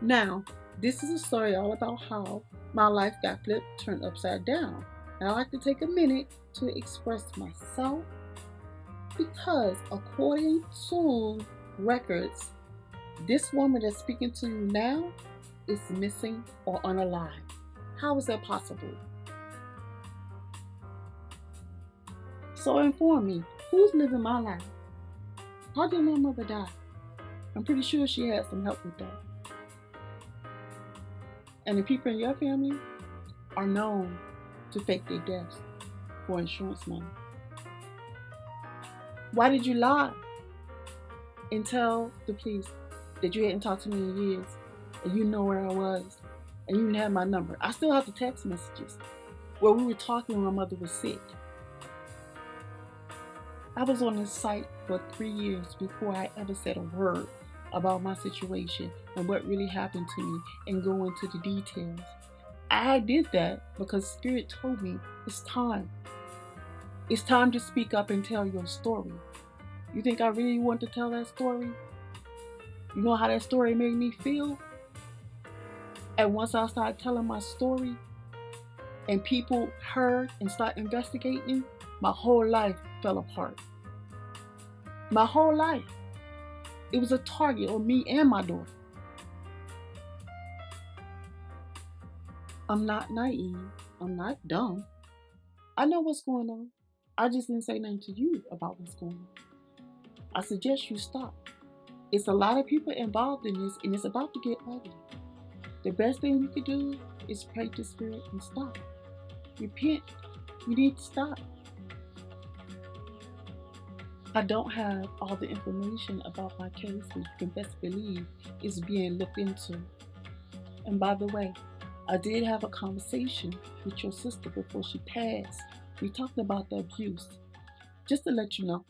Now, this is a story all about how my life got flipped, turned upside down. And I like to take a minute to express myself because, according to records, this woman that's speaking to you now is missing or unalive. How is that possible? So inform me, who's living my life? How did my mother die? I'm pretty sure she had some help with that. And the people in your family are known to fake their deaths for insurance money. Why did you lie and tell the police that you hadn't talked to me in years and you know where I was and you didn't have my number? I still have the text messages where we were talking when my mother was sick. I was on this site for 3 years before I ever said a word about my situation and what really happened to me and go into the details. I did that because Spirit told me it's time. It's time to speak up and tell your story. You think I really want to tell that story? You know how that story made me feel? And once I started telling my story and people heard and started investigating, my whole life fell apart. My whole life. It was a target on me and my daughter. I'm not naive. I'm not dumb. I know what's going on. I just didn't say nothing to you about what's going on. I suggest you stop. It's a lot of people involved in this, and it's about to get ugly. The best thing you could do is pray to Spirit and stop. Repent. You need to stop. I don't have all the information about my case, but you can best believe it's being looked into. And by the way, I did have a conversation with your sister before she passed. We talked about the abuse. Just to let you know.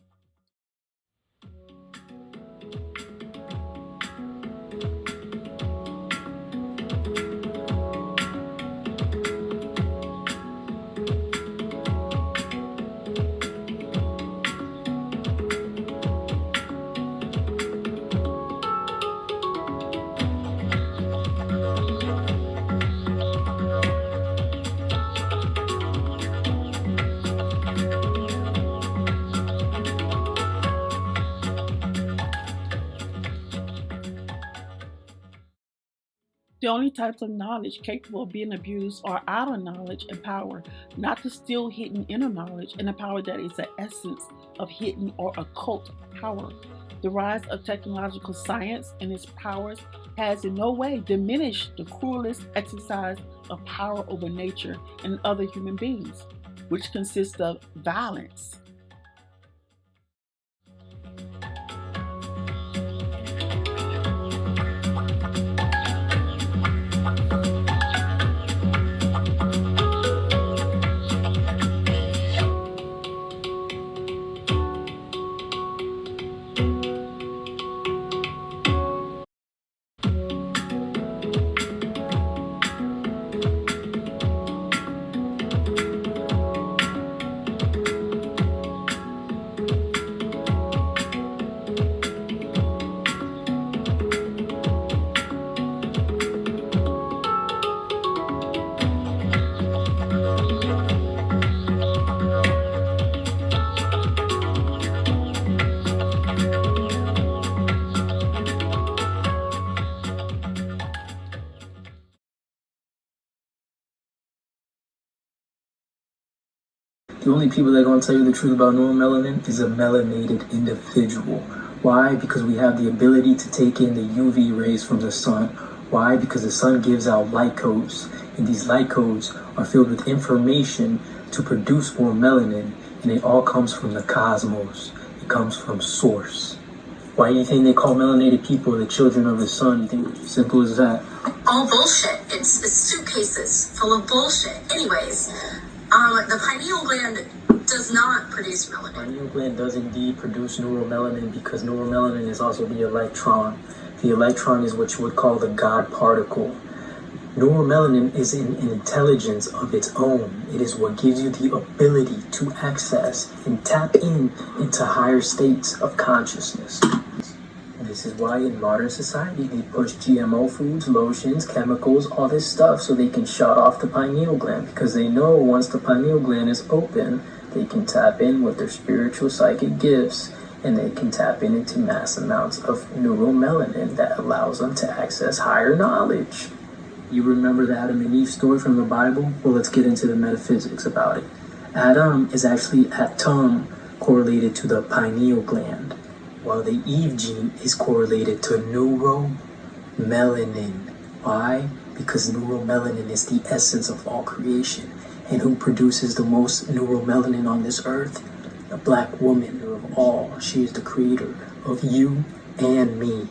The only types of knowledge capable of being abused are outer knowledge and power, not the still hidden inner knowledge and the power that is the essence of hidden or occult power. The rise of technological science and its powers has in no way diminished the cruelest exercise of power over nature and other human beings, which consists of violence. The only people that are going to tell you the truth about neuromelanin is a melanated individual. Why? Because we have the ability to take in the UV rays from the sun. Why? Because the sun gives out light codes, and these light codes are filled with information to produce more melanin, and it all comes from the cosmos. It comes from source. Why do you think they call melanated people the children of the sun? You think it's simple as that? All bullshit. It's suitcases full of bullshit. Anyways, the pineal gland does not produce melanin. The pineal gland does indeed produce neuromelanin because neuromelanin is also the electron. The electron is what you would call the God particle. Neuromelanin is an intelligence of its own. It is what gives you the ability to access and tap into higher states of consciousness. And this is why in modern society they push GMO foods, lotions, chemicals, all this stuff so they can shut off the pineal gland, because they know once the pineal gland is open, they can tap in with their spiritual psychic gifts, and they can tap into mass amounts of neuromelanin that allows them to access higher knowledge. You remember the Adam and Eve story from the Bible? Well, let's get into the metaphysics about it. Adam is actually atom correlated to the pineal gland, while the Eve gene is correlated to neuromelanin. Why? Because neuromelanin is the essence of all creation. And who produces the most neuromelanin on this earth? The black woman of all. She is the creator of you and me.